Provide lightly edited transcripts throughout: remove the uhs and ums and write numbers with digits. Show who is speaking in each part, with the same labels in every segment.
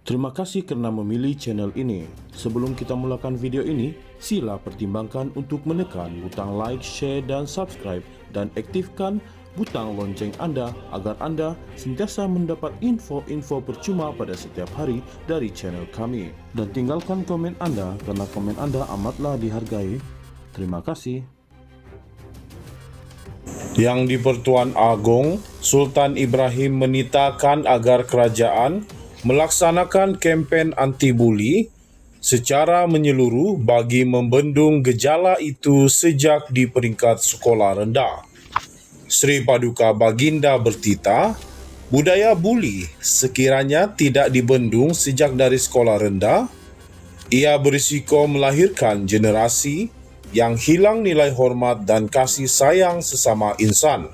Speaker 1: Terima kasih kerana memilih channel ini. Sebelum kita mulakan video ini, sila pertimbangkan untuk menekan butang like, share dan subscribe dan aktifkan butang lonceng anda agar anda sentiasa mendapat info-info percuma pada setiap hari dari channel kami. Dan tinggalkan komen anda kerana komen anda amatlah dihargai. Terima kasih.
Speaker 2: Yang di-Pertuan Agong, Sultan Ibrahim menitahkan agar kerajaan melaksanakan kempen anti-buli secara menyeluruh bagi membendung gejala itu sejak di peringkat sekolah rendah. Sri Paduka Baginda bertitah, budaya buli sekiranya tidak dibendung sejak dari sekolah rendah, ia berisiko melahirkan generasi yang hilang nilai hormat dan kasih sayang sesama insan.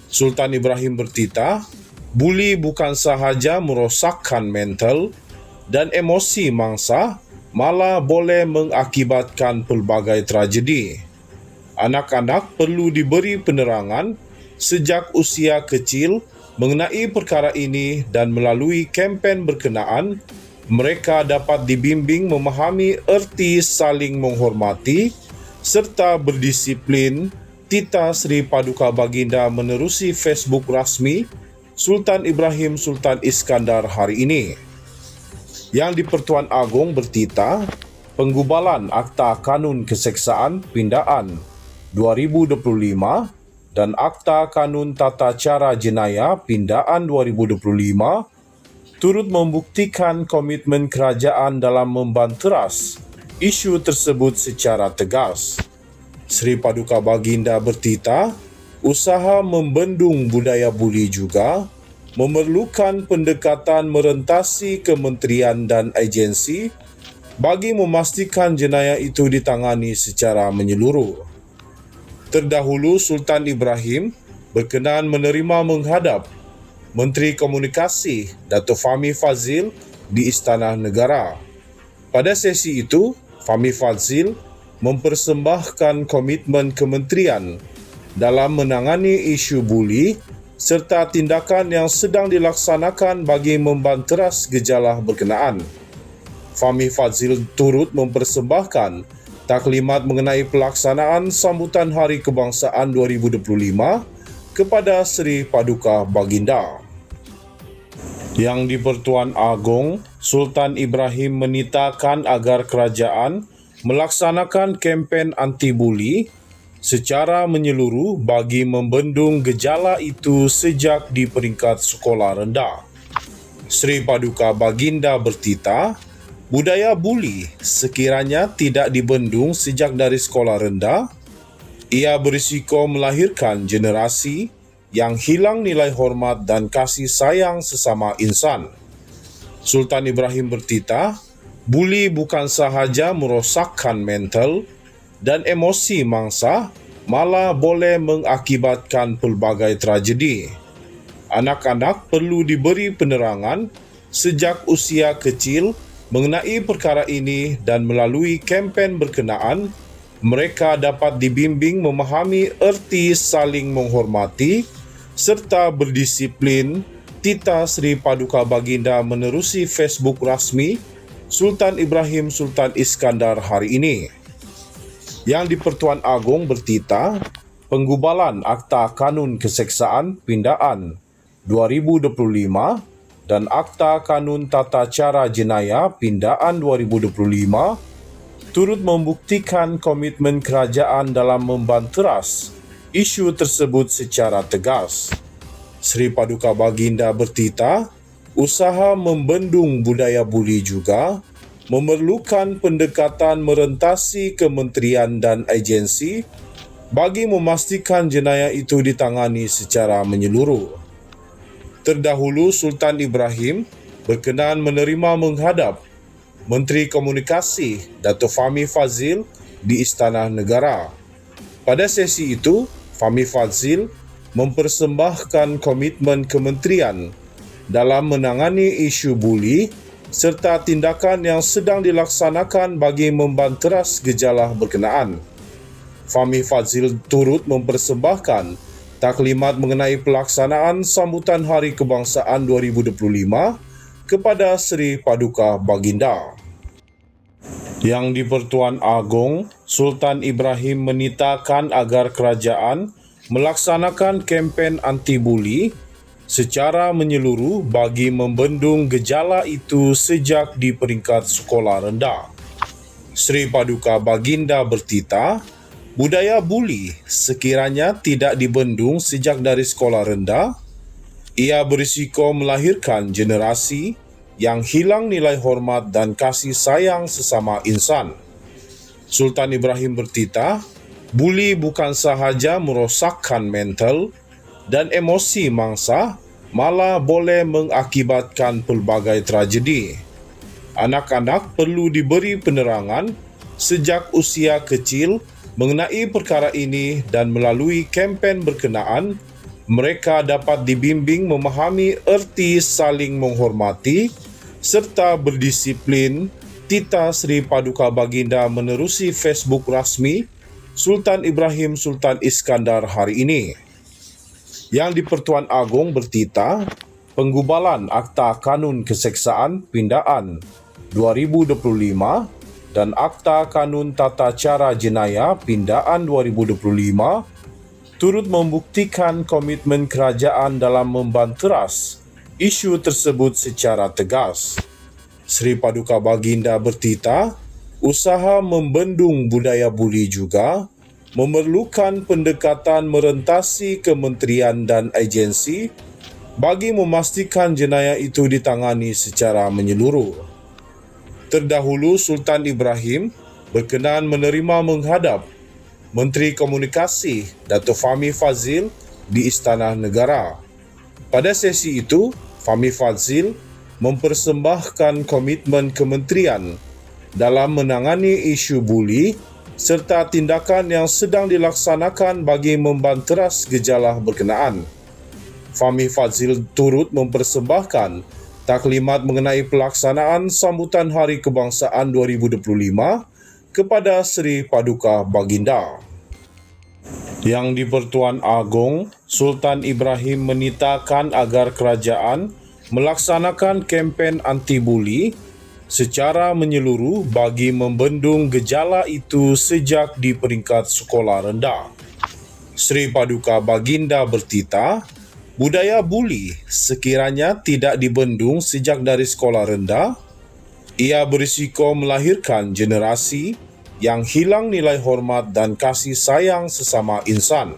Speaker 2: Sultan Ibrahim bertitah, buli bukan sahaja merosakkan mental dan emosi mangsa, malah boleh mengakibatkan pelbagai tragedi. Anak-anak perlu diberi penerangan sejak usia kecil mengenai perkara ini dan melalui kempen berkenaan, mereka dapat dibimbing memahami erti saling menghormati serta berdisiplin. Titah Sri Paduka Baginda menerusi Facebook rasmi Sultan Ibrahim Sultan Iskandar hari ini. Yang di-Pertuan Agong bertitah, penggubalan Akta Kanun Keseksaan Pindaan 2025 dan Akta Kanun Tata Cara Jenayah Pindaan 2025 turut membuktikan komitmen kerajaan dalam membanteras isu tersebut secara tegas. Sri Paduka Baginda bertitah, usaha membendung budaya buli juga memerlukan pendekatan merentasi kementerian dan agensi bagi memastikan jenayah itu ditangani secara menyeluruh. Terdahulu, Sultan Ibrahim berkenan menerima menghadap Menteri Komunikasi Dato' Fahmi Fadzil di Istana Negara. Pada sesi itu, Fahmi Fadzil mempersembahkan komitmen kementerian dalam menangani isu buli serta tindakan yang sedang dilaksanakan bagi membanteras gejala berkenaan. Fahmi Fadzil turut mempersembahkan taklimat mengenai pelaksanaan sambutan Hari Kebangsaan 2025 kepada Sri Paduka Baginda. Yang di-Pertuan Agong, Sultan Ibrahim menitahkan agar kerajaan melaksanakan kempen anti-buli secara menyeluruh bagi membendung gejala itu sejak di peringkat sekolah rendah. Sri Paduka Baginda bertitah, budaya buli sekiranya tidak dibendung sejak dari sekolah rendah, ia berisiko melahirkan generasi yang hilang nilai hormat dan kasih sayang sesama insan. Sultan Ibrahim bertitah, buli bukan sahaja merosakkan mental dan emosi mangsa, malah boleh mengakibatkan pelbagai tragedi. Anak-anak perlu diberi penerangan sejak usia kecil mengenai perkara ini dan melalui kempen berkenaan, mereka dapat dibimbing memahami erti saling menghormati serta berdisiplin. Titah Sri Paduka Baginda menerusi Facebook rasmi Sultan Ibrahim Sultan Iskandar hari ini. Yang di-Pertuan Agong bertitah, penggubalan Akta Kanun Keseksaan Pindaan 2025 dan Akta Kanun Tata Cara Jenayah Pindaan 2025 turut membuktikan komitmen kerajaan dalam membanteras isu tersebut secara tegas. Sri Paduka Baginda bertitah, usaha membendung budaya buli juga memerlukan pendekatan merentasi kementerian dan agensi bagi memastikan jenayah itu ditangani secara menyeluruh. Terdahulu, Sultan Ibrahim berkenan menerima menghadap Menteri Komunikasi Dato' Fahmi Fadzil di Istana Negara. Pada sesi itu, Fahmi Fadzil mempersembahkan komitmen kementerian dalam menangani isu buli serta tindakan yang sedang dilaksanakan bagi membanteras gejala berkenaan. Fahmi Fadzil turut mempersembahkan taklimat mengenai pelaksanaan sambutan Hari Kebangsaan 2025 kepada Sri Paduka Baginda. Yang di-Pertuan Agong, Sultan Ibrahim menitahkan agar kerajaan melaksanakan kempen anti-buli secara menyeluruh bagi membendung gejala itu sejak di peringkat sekolah rendah. Sri Paduka Baginda bertitah, budaya buli sekiranya tidak dibendung sejak dari sekolah rendah, ia berisiko melahirkan generasi yang hilang nilai hormat dan kasih sayang sesama insan. Sultan Ibrahim bertitah, buli bukan sahaja merosakkan mental dan emosi mangsa, malah boleh mengakibatkan pelbagai tragedi. Anak-anak perlu diberi penerangan sejak usia kecil mengenai perkara ini dan melalui kempen berkenaan, mereka dapat dibimbing memahami erti saling menghormati serta berdisiplin. Tita Sri Paduka Baginda menerusi Facebook rasmi Sultan Ibrahim Sultan Iskandar hari ini. Yang di-Pertuan Agong bertitah, penggubalan Akta Kanun Keseksaan Pindaan 2025 dan Akta Kanun Tata Cara Jenayah Pindaan 2025 turut membuktikan komitmen kerajaan dalam membanteras isu tersebut secara tegas. Sri Paduka Baginda bertitah, usaha membendung budaya buli juga memerlukan pendekatan merentasi kementerian dan agensi bagi memastikan jenayah itu ditangani secara menyeluruh. Terdahulu, Sultan Ibrahim berkenan menerima menghadap Menteri Komunikasi Dato' Fahmi Fadzil di Istana Negara. Pada sesi itu, Fahmi Fadzil mempersembahkan komitmen kementerian dalam menangani isu buli serta tindakan yang sedang dilaksanakan bagi membanteras gejala berkenaan. Fahmi Fadzil turut mempersembahkan taklimat mengenai pelaksanaan sambutan Hari Kebangsaan 2025 kepada Sri Paduka Baginda. Yang di-Pertuan Agong, Sultan Ibrahim menitahkan agar kerajaan melaksanakan kempen anti-buli secara menyeluruh bagi membendung gejala itu sejak di peringkat sekolah rendah. Sri Paduka Baginda bertitah, budaya buli sekiranya tidak dibendung sejak dari sekolah rendah, ia berisiko melahirkan generasi yang hilang nilai hormat dan kasih sayang sesama insan.